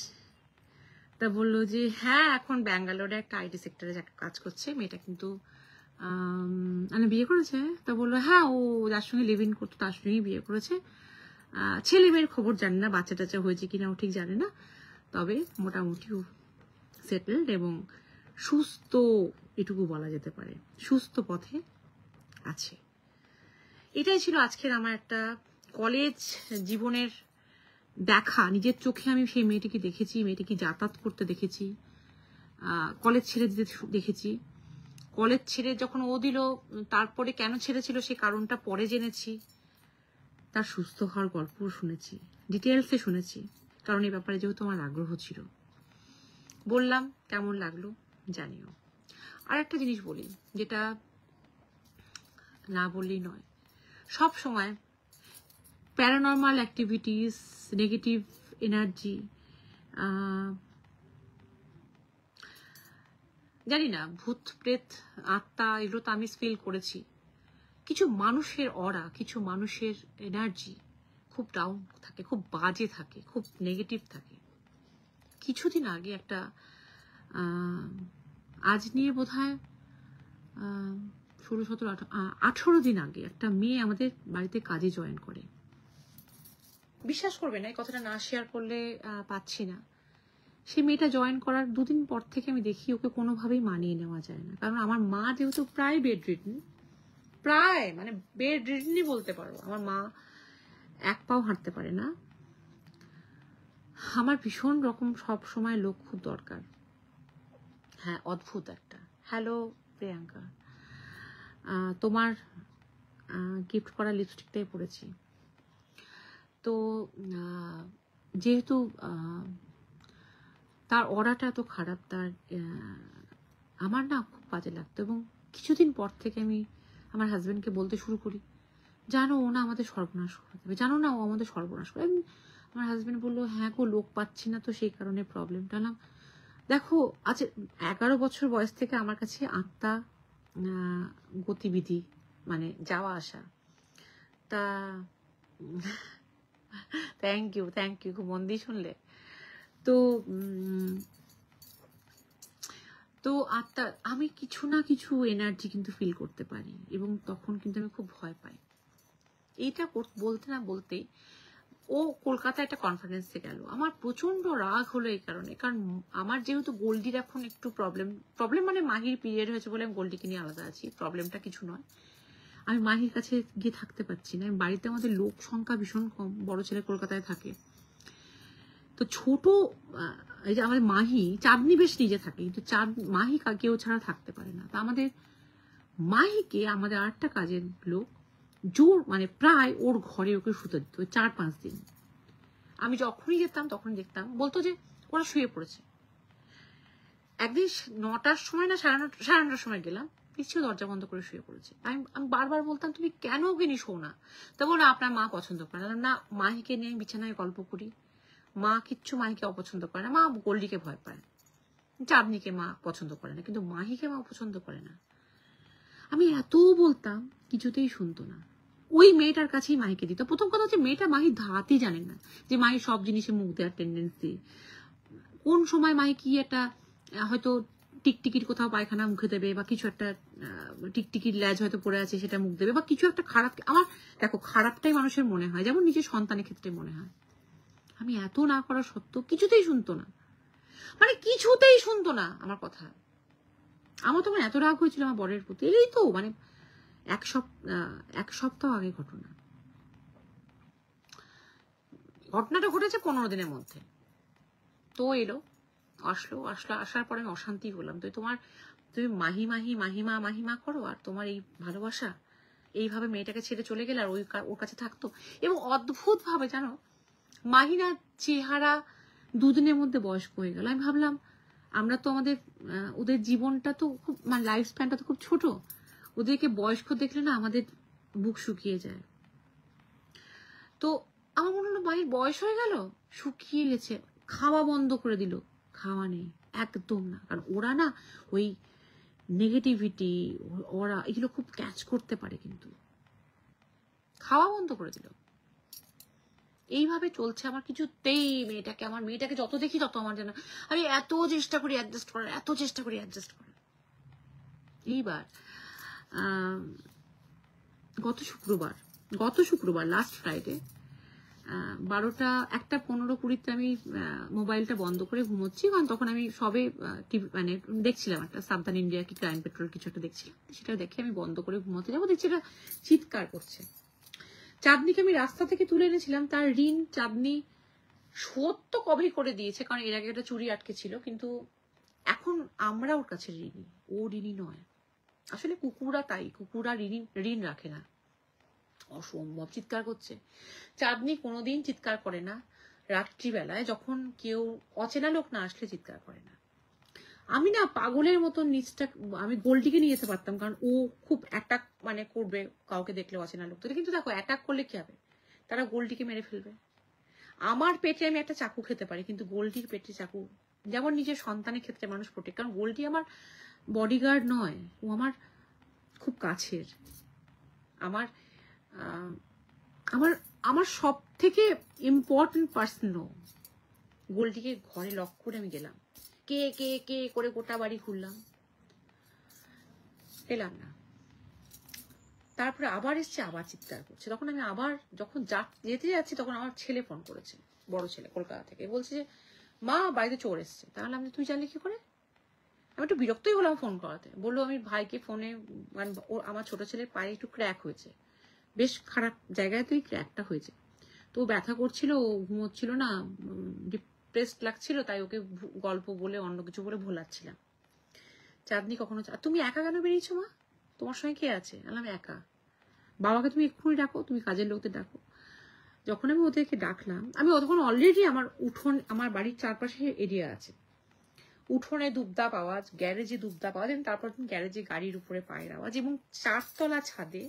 তা বললো যে হ্যাঁ, এখন ব্যাঙ্গালোরে একটা আইটি সেক্টরে কাজ করছে, মেয়েটা কিন্তু মানে বিয়ে করেছে। তা বললো হ্যাঁ, ও যার সঙ্গে লিভ ইন করতো তার সঙ্গেই বিয়ে করেছে, ছেলে মেয়ের খবর জানে না, বাচ্চা টাচ্চা হয়েছে কিনা ও ঠিক জানে না, তবে মোটামুটি সেটেলড এবং সুস্থ, এটুকু বলা যেতে পারে, সুস্থ পথে আছে। এটাই ছিল আজকের আমার একটা কলেজ জীবনের দেখা, নিজের চোখে আমি সেই মেয়েটিকে দেখেছি, মেয়েটিকে যাতায়াত করতে দেখেছি, কলেজ ছেড়ে দিতে দেখেছি। কলেজ ছেড়ে যখন ও দিল, তারপরে কেন ছেড়েছিল সে কারণটা পরে জেনেছি। তার সুস্থ হওয়ার গল্প শুনেছি, ডিটেলসে শুনেছি, কারণ এই ব্যাপারে যেহেতু আমার আগ্রহ ছিল। বললাম, কেমন লাগলো জানিও। আর একটা জিনিস বলি, যেটা না বললেই নয়, সব সময় প্যারানর্মাল অ্যাক্টিভিটিস, নেগেটিভ এনার্জি, জানি না, ভূত প্রেত আত্মা, এগুলো তো আমি ফিল করেছি। কিছু মানুষের অরা, কিছু মানুষের এনার্জি খুব ডাউন থাকে, খুব বাজে থাকে, খুব নেগেটিভ থাকে। কিছুদিন আগে একটা আজ নিয়ে বোধহয় 16-17-18 দিন আগে একটা মেয়ে আমাদের বাড়িতে কাজে জয়েন করে। বিশ্বাস করবে না, এই কথাটা না শেয়ার করলে পাচ্ছি না। সেই মেয়েটা জয়েন করার 2 দিন পর থেকে আমি দেখি ওকে কোনোভাবেই মানিয়ে নেওয়া যায় না। কারণ আমার মা যেহেতু প্রায় বেড রিডেন, প্রায় মানে বেড রিডেনই বলতে পারো, আমার মা এক পাও হাঁটতে পারে না। আমার ভীষণ রকম সব সময় লোক খুব দরকার। হ্যাঁ, অদ্ভুত একটা। হ্যালো প্রিয়াঙ্কা, তোমার গিফট করা লিপস্টিকটাই পরেছি। তো যেহেতু তার অরাটা এত খারাপ, তার আমার না খুব বাজে লাগতো। এবং কিছুদিন পর থেকে আমি আমার হাজবেন্ডকে বলতে শুরু করি, জানো ও না আমাদের সর্বনাশ করে দেবে, জানো না ও আমাদের সর্বনাশ করে। আমার হাজবেন্ড বললো, হ্যাঁ গো, লোক পাচ্ছি না তো সেই কারণে প্রবলেমটা। না দেখো, আচ্ছা 11 বছর বয়স থেকে আমার কাছে আত্মা গতিবিধি, মানে যাওয়া আসা। তা থ্যাংক ইউ, খুব মন দিয়ে শুনলে। তো তো আত্মা, আমি কিছু না কিছু এনার্জি কিন্তু ফিল করতে পারি, এবং তখন কিন্তু আমি খুব ভয় পাই। এইটা বলতে না বলতেই ও কলকাতায় একটা কনফারেন্সে গেল। আমার প্রচন্ড রাগ হলো এই কারণে, কারণ আমার যেহেতু গোল্ডির এখন একটু প্রবলেম মানে মাহির পিরিয়ড হয়েছে বলে আমি গোল্ডিকে নিয়ে আলাদা আছি, প্রবলেমটা কিছু নয়। আমি মাহির কাছে গিয়ে থাকতে পারছি না। বাড়িতে আমাদের লোক সংখ্যা ভীষণ কম, বড় ছেলে কলকাতায় থাকে। তো ছোট এই যে আমাদের মাহি, চাঁদনি বেশ নিজে থাকে, কিন্তু মাহি কেউ ছাড়া থাকতে পারে না। তা আমাদের মাহিকে আমাদের আরেকটা কাজের লোক জোর মানে প্রায় ওর ঘরে ওকে শুতে দিত 4-5 দিন। আমি যখনই যেতাম তখনই দেখতাম, বলতো যে ওরা শুয়ে পড়েছে। একদিন 9টার সময় না 9:30 সময় গেলাম, পিছিয়ে দরজা বন্ধ করে শুয়ে পড়েছে। আমি বারবার বলতাম, তুমি কেন ওকে নিয়ে শো না? তা বলো আপনার মা পছন্দ করে না। মাহিকে নিয়ে আমি বিছানায় গল্প করি, মা কিচ্ছু মাহিকে অপছন্দ করে না। মা গোল্ডিকে ভয় পায়, চাঁদনিকে মা পছন্দ করে না, কিন্তু মাহিকে মা পছন্দ করে না। আমি এত বলতাম, কিছুতেই শুনতো না। ওই মেয়েটার কাছেই মাহিকে দিত। প্রথম কথা হচ্ছে, মেয়েটা মাহির ধাতই জানে না যে মাহি সব জিনিসে মুখ দেওয়ার টেন্ডেন্সি। কোন সময় মাহি কি একটা হয়তো টিকটিকির কোথাও পায়খানা মুখে দেবে, বা কিছু একটা টিকটিকির ল্যাজ হয়তো পড়ে আছে সেটা মুখ দেবে, বা কিছু একটা খারাপ। আমার দেখো, খারাপটাই মানুষের মনে হয়, যেমন নিজের সন্তানের ক্ষেত্রে মনে হয়। আমি এত না করা সত্ত্বেও কিছুতেই শুনতো না, মানে কিছুতেই শুনতো না আমার কথা। আমার তখন এত রাগ হয়েছিল আমার বরের প্রতি। এই তো মানে এক সপ্তাহ আগে ঘটনাটা ঘটেছে 15 দিনের মধ্যে। তো এলো, আসার পরে আমি অশান্তি হলাম। তো তুমি মাহিমা করো, আর তোমার এই ভালোবাসা এইভাবে মেয়েটাকে ছেড়ে চলে গেলে, আর ওর কাছে থাকতো। এবং অদ্ভুত ভাবে জানো, মাহিনার চেহারা 2 দিনের মধ্যে বয়স্ক হয়ে গেল। আমি ভাবলাম, আমরা তো আমাদের ওদের জীবনটা তো খুব, মানে লাইফ স্প্যানটা তো খুব ছোট, ওদেরকে বয়স্ক দেখলে না আমাদের বুক শুকিয়ে যায়। তো আমার মনে হলো মাহির বয়স হয়ে গেল, শুকিয়ে গেছে। খাওয়া বন্ধ করে দিল, খাওয়া নেই একদম না। কারণ ওরা না ওই নেগেটিভিটি, ওরা এগুলো খুব ক্যাচ করতে পারে, কিন্তু খাওয়া বন্ধ করে দিল। এইভাবে চলছে আমার কিছুতেই। আমার মেয়েটাকে যত দেখি তত আমার যেন, আমি এত চেষ্টা করি অ্যাডজাস্ট করার। এইবার গত শুক্রবার লাস্ট ফ্রাইডে 12টা 1:15-20 আমি মোবাইলটা বন্ধ করে ঘুমোচ্ছি, কারণ তখন আমি সবে টিভি মানে দেখছিলাম একটা সাবধান ইন্ডিয়া কি ক্রাইম পেট্রোল কিছু একটা দেখছিলাম। সেটা দেখে আমি বন্ধ করে ঘুমোতে যাবো, দেখছি এটা চিৎকার করছে। চাঁদনিকে আমি রাস্তা থেকে তুলে এনেছিলাম, তার ঋণ চাঁদনি শোধ তো কবেই করে দিয়েছে, কারণ এর আগে একটা চুরি আটকে ছিল, কিন্তু এখন আমরা ওর কাছে ঋণী, ও ঋণী নয়। আসলে কুকুররা তাই, কুকুররা ঋণ রাখে না। অসম্ভব চিৎকার করছে। চাঁদনি কোনোদিন চিৎকার করে না, রাত্রিবেলায় যখন কেউ অচেনা লোক না আসলে চিৎকার করে না। আমি না পাগলের মতন নিচটা, আমি গোল্ডিকে নিয়ে যেতে পারতাম, কারণ ও খুব অ্যাটাক মানে করবে কাউকে দেখলে অচেনা লোক। কিন্তু দেখো অ্যাটাক করলে কি হবে, তারা গোল্ডিকে মেরে ফেলবে। আমার পেটে আমি একটা চাকু খেতে পারি, কিন্তু গোল্ডির পেটে চাকু, যেমন নিজের সন্তানের ক্ষেত্রে মানুষ প্রোটেক্ট, কারণ গোল্ডি আমার বডিগার্ড নয়, ও আমার খুব কাছের, আমার আমার আমার সব থেকে ইম্পর্টেন্ট পার্সন। গোল্ডিকে ঘরে লক করে আমি গেলাম, কে কে কে করে গোটা বাড়ি ঘুরলাম, পেলাম না। তারপরে আবার এসছে, আবার চিৎকার করছে। তখন আমি আবার যখন যেতে যাচ্ছি, তখন আমার ছেলে ফোন করেছে, বড় ছেলে কলকাতা থেকে, বলছে যে মা বাড়িতে চোর এসছে। তাহলে আমি, তুই জানলি কি করে? আমি একটু বিরক্তই হলাম ফোন করাতে। বললো আমি ভাইকে ফোনে, মানে আমার ছোট ছেলের পায়ে একটু ক্র্যাক হয়েছে, বেশ খারাপ জায়গায় তো এই ক্র্যাকটা হয়েছে, তো ব্যথা করছিল, ও ঘুমোচ্ছিল না, ডিপ্রেসড লাগছিল, তাই ওকে গল্প বলে অন্য কিছু বলে ভোলাচ্ছিলাম। চাঁদনি কখনো, তুমি একা কেন বেরিয়েছো মা, তোমার সঙ্গে কে আছে? আমি একা। বাবাকে তুমি এক্ষুনি ডাকো, তুমি কাজের লোকদের ডাকো। যখন আমি ওদেরকে ডাকলাম, আমি তখন অলরেডি আমার উঠোন, আমার বাড়ির চারপাশে এরিয়া আছে, উঠোনে দুবদাপ আওয়াজ, গ্যারেজে দুবদাপ আওয়াজ, এবং তারপর গ্যারেজে গাড়ির উপরে পায়ের আওয়াজ, এবং 4 তলা ছাদে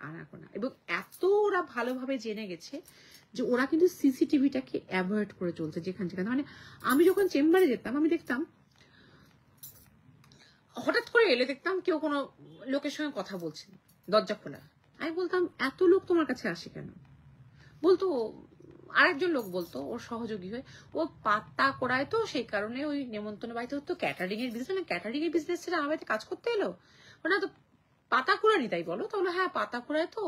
আনাগোনা। এবং এত ওরা ভালোভাবে জেনে গেছে যে ওরা কিন্তু সিসিটিভিটাকে অ্যাভয়েড করে চলছে যেখানে যেখানে। মানে আমি যখন চেম্বারে যেতাম, আমি দেখতাম হঠাৎ করে এলে দেখতাম কেউ কোনো লোকের সঙ্গে কথা বলছে, দরজা খোলা। আমি বলতাম এত লোক তোমার কাছে আসে কেন? বলতো, আরেকজন লোক বলতো ওর সহযোগী হয়ে, ও পাতা করায় তো, সেই কারণে ওই নেমন্তন্ন বাড়িতে হতো, ক্যাটারিং এর বিজনেস, ক্যাটারিং এর বিজনেস ছেড়ে আমার বাড়িতে কাজ করতে এলো। না তো পাতা কুড়ানি, তাই বলো? তাহলে হ্যাঁ পাতা কুড়ায় তো,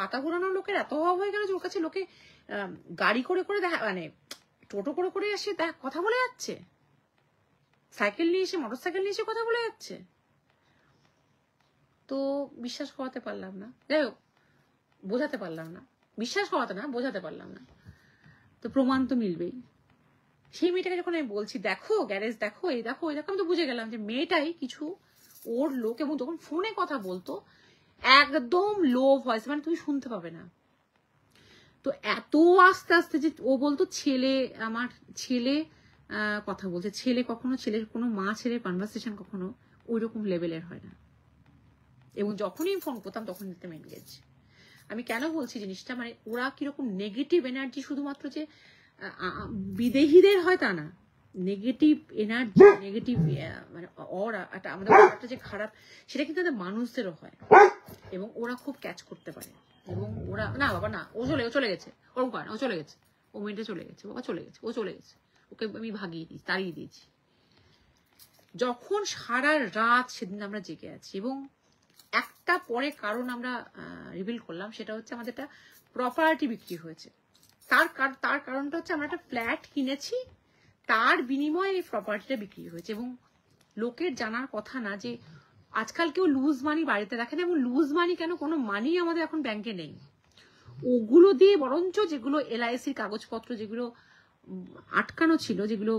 পাতা কুড়ানোর লোকের এত অভাব হয়ে গেল যে ওর কাছে লোকে গাড়ি করে করে দেখা, মানে টোটো করে করে এসে কথা বলে যাচ্ছে, সাইকেল নিয়ে এসে, মোটর সাইকেল নিয়ে এসে কথা বলে যাচ্ছে। তো বিশ্বাস করাতে পারলাম না, যাই হোক বোঝাতে পারলাম না, বিশ্বাস করাতে না, বোঝাতে পারলাম না। তো প্রমাণ তো মিলবেই। সেই মেয়েটাকে যখন আমি বলছি দেখো গ্যারেজ দেখো, এই দেখো ওই দেখো, আমি তো বুঝে গেলাম যে মেয়েটাই কিছু ওর লোক। এবং যখন ফোনে কথা বলতো একদম লো ভয়েস, মানে তুমি শুনতে পাবে না। তো এত আস্তে আস্তে যে ও বলতো ছেলে, আমার ছেলে কথা বলছে, ছেলে কখনো, ছেলের কোনো মা ছেলের কনভারসেশন কখনো ওই রকম লেভেলের হয় না। এবং যখনই ফোন করতাম তখন দিতাম এনগেজ। আমি কেন বলছি জিনিসটা, মানে ওরা কিরকম নেগেটিভ এনার্জি, শুধুমাত্র যে বিদেহীদের হয় তা না, নেগেটিভ এনার্জি, নেগেটিভ মানে ওরা আমাদের একটা যে খারাপ, সেটা কিন্তু মানুষদেরও হয়, এবং ওরা খুব ক্যাচ করতে পারে। এবং ওরা, না বাবা না, ও চলে গেছে, ওরকম করে না, ও চলে গেছে, ও মেয়েটা চলে গেছে, বাবা চলে গেছে, ও চলে গেছে, ওকে আমি ভাগিয়ে দিই, তাড়িয়ে দিয়েছি। যখন সারা রাত সেদিন আমরা জেগে আছি, এবং একটা পরে কারণ আমরা রিভিল করলাম, সেটা হচ্ছে আমাদের একটা প্রপার্টি বিক্রি হয়েছে। তার কারণটা হচ্ছে আমরা একটা ফ্ল্যাট কিনেছি, তার বিনিময়ে এই প্রপার্টিটা বিক্রি হয়েছে। এবং লোকের জানার কথা না যে আজকাল কেউ লুজ মানি বাড়িতে রাখে না, এবং লুজ মানি কেন, কোনো মানি আমাদের এখন ব্যাংকে নেই, ওগুলো দিয়ে বরঞ্চ যেগুলো LICর কাগজপত্র যেগুলো আটকানো ছিল, যেগুলো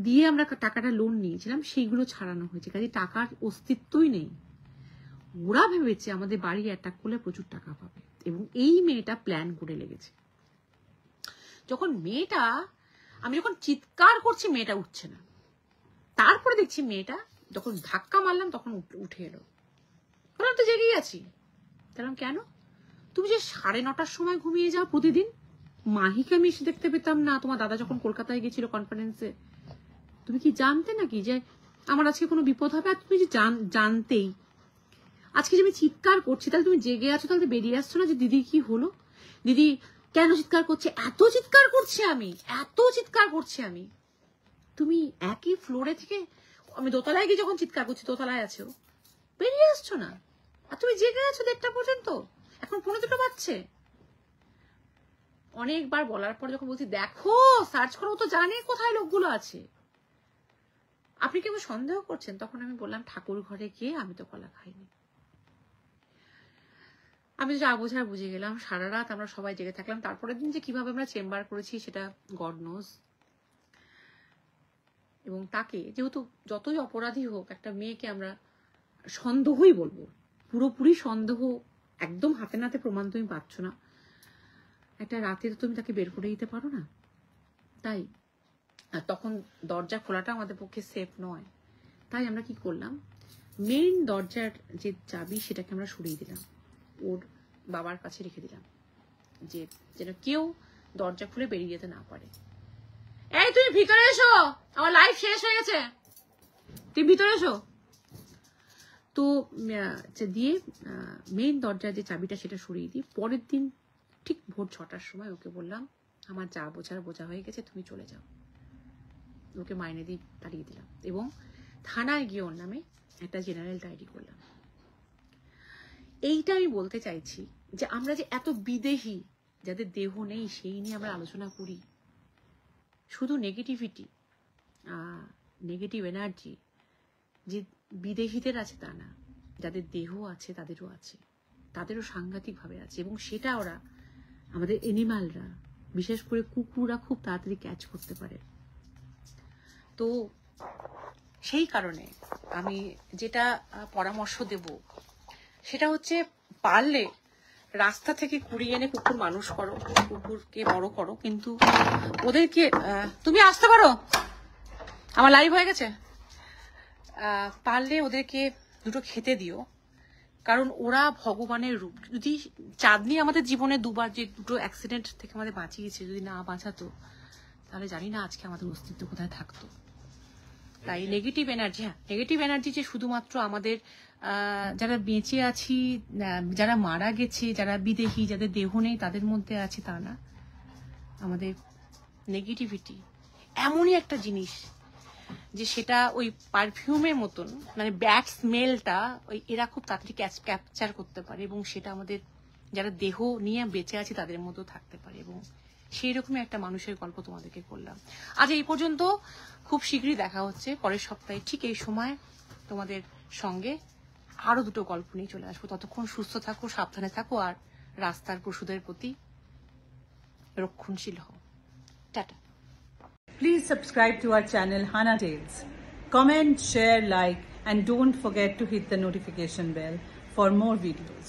দিয়ে আমরা টাকাটা লোন নিয়েছিলাম, সেইগুলো ছাড়ানো হয়েছে। কাজে টাকার অস্তিত্বই নেই। ওরা ভেবেছে আমাদের বাড়ি অ্যাটাক করলে প্রচুর টাকা পাবে, এবং এই মেয়েটা প্ল্যান করে লেগেছে। যখন মেয়েটা, আমি যখন চিৎকার করছি মেয়েটা উঠছে না, তারপরে দেখছি মেয়েটা যখন ধাক্কা মারলাম তখন উঠে এলো। বললাম তো জেগেই আছি। বললাম কেন? তুমি যে 9:30টার সময় ঘুমিয়ে যাও প্রতিদিন, মাহিকে আমি এসে দেখতে পেতাম না। তোমার দাদা যখন কলকাতায় গেছিল কনফারেন্সে, তুমি কি জানতে নাকি যে আমার আজকে কোনো বিপদ হবে? আর তুমি যে জানতেই আজকে যে আমি চিৎকার করছি, তাহলে তুমি জেগে আছো, তাহলে বেরিয়ে আসছো না যে দিদি কি হলো, দিদি কেন চিৎকার করছে, এত চিৎকার করছি আমি, এত চিৎকার করছি আমি। তুমি একই ফ্লোরে থেকে, আমি দোতলায় গিয়ে যখন চিৎকার করছি, দোতলায় আছো, বেরিয়ে আসছো না, আর তুমি জেগে আছো 1:30 পর্যন্ত, এখন 1:45 বাজছে। অনেকবার বলার পর যখন বলছি দেখো সার্চ করো, তো জানে কোথায় লোকগুলো আছে, আপনি কেমন সন্দেহ করছেন, তখন আমি বললাম ঠাকুর ঘরে গিয়ে আমি তো কলা খাইনি। আমি যা বোঝার বুঝে গেলাম। সারা রাত আমরা সবাই জেগে থাকলাম। তারপরের দিন যে কিভাবে আমরা চেম্বার করেছি সেটা গড নোজ। এবং তাকে যেহেতু যতই অপরাধী হোক, একটা মেয়েকে আমরা সন্দেহই বলবো, পুরোপুরি সন্দেহ, একদম হাতে নাতে প্রমাণ তুমি পাচ্ছ না, একটা রাতে তো তুমি তাকে বের করে দিতে পারো না। তাই তখন দরজা খোলাটা আমাদের পক্ষে সেফ নয়। তাই আমরা কি করলাম, মেইন দরজার যে চাবি সেটাকে আমরা সরিয়ে দিলাম, ওর বাবার কাছে রেখে দিলাম, যে যেন কেউ দরজা খুলে বেরিয়ে যেতে না পারে। এই তুমি ভিতরে এসো, আমার লাইফ শেষ হয়ে গেছে, তুমি ভিতরে এসো। তো দিয়ে মেইন দরজার যে চাবিটা সেটা সরিয়ে দিই। পরের দিন ঠিক ভোর 6টার সময় ওকে বললাম, আমার যা বোঝার বোঝা হয়ে গেছে, তুমি চলে যাও। ওকে মাইনে দিয়ে তাড়িয়ে দিলাম এবং থানায় গিয়ে ওর নামে একটা জেনারেল ডায়েরি করলাম। এইটা আমি বলতে চাইছি যে আমরা যে এত বিদেহী, যাদের দেহ নেই, সেই নিয়ে আমরা আলোচনা করি। শুধু নেগেটিভিটি, নেগেটিভ এনার্জি যে বিদেহীদের আছে তা না, যাদের দেহ আছে তাদেরও আছে, তাদেরও সাংঘাতিকভাবে আছে। এবং সেটা ওরা, আমাদের এনিম্যালরা, বিশেষ করে কুকুররা খুব তাড়াতাড়ি ক্যাচ করতে পারে। তো সেই কারণে আমি যেটা পরামর্শ দেব সেটা হচ্ছে, পারলে রাস্তা থেকে কুড়িয়ে এনে কুকুর মানুষ করো, কুকুরকে বড় করো, কিন্তু ওদেরকে তুমি আসতে পারো, আমার লাইভ হয়ে গেছে, পারলে ওদেরকে দুটো খেতে দিও, কারণ ওরা ভগবানের রূপ। যদি চাঁদনি আমাদের জীবনে দুবার যে দুটো অ্যাক্সিডেন্ট থেকে আমাদের বাঁচিয়েছে, যদি না বাঁচাতো তাহলে জানি না আজকে আমাদের অস্তিত্ব কোথায় থাকতো। তাই নেগেটিভ এনার্জি, নেগেটিভ এনার্জি যে শুধুমাত্র আমাদের যারা বেঁচে আছি, যারা মারা গেছে, যারা বিদেহী, যাদের দেহ নেই তাদের মধ্যে আছে তা না। আমাদের নেগেটিভিটি এমনই একটা জিনিস যে সেটা ওই পারফিউমের মতন, মানে ব্যাড স্মেলটা ওই এরা খুব তাড়াতাড়ি ক্যাপচার করতে পারে, এবং সেটা আমাদের যারা দেহ নিয়ে বেঁচে আছে তাদের মতো থাকতে পারে। এবং সেই রকমই একটা মানুষের গল্প তোমাদেরকে করলাম। আজ এই পর্যন্ত, খুব শীঘ্রই দেখা হচ্ছে পরের সপ্তাহে ঠিক এই সময় তোমাদের সঙ্গে আরো দুটো গল্প নিয়ে চলে আসবো। ততক্ষণ সুস্থ থাকো, সাবধানে থাকো, আর রাস্তার পশুদের প্রতি রক্ষণশীল হও। Tata. Please subscribe to our channel Hana Tales. Comment, share, like, and don't forget to hit the notification bell for more videos.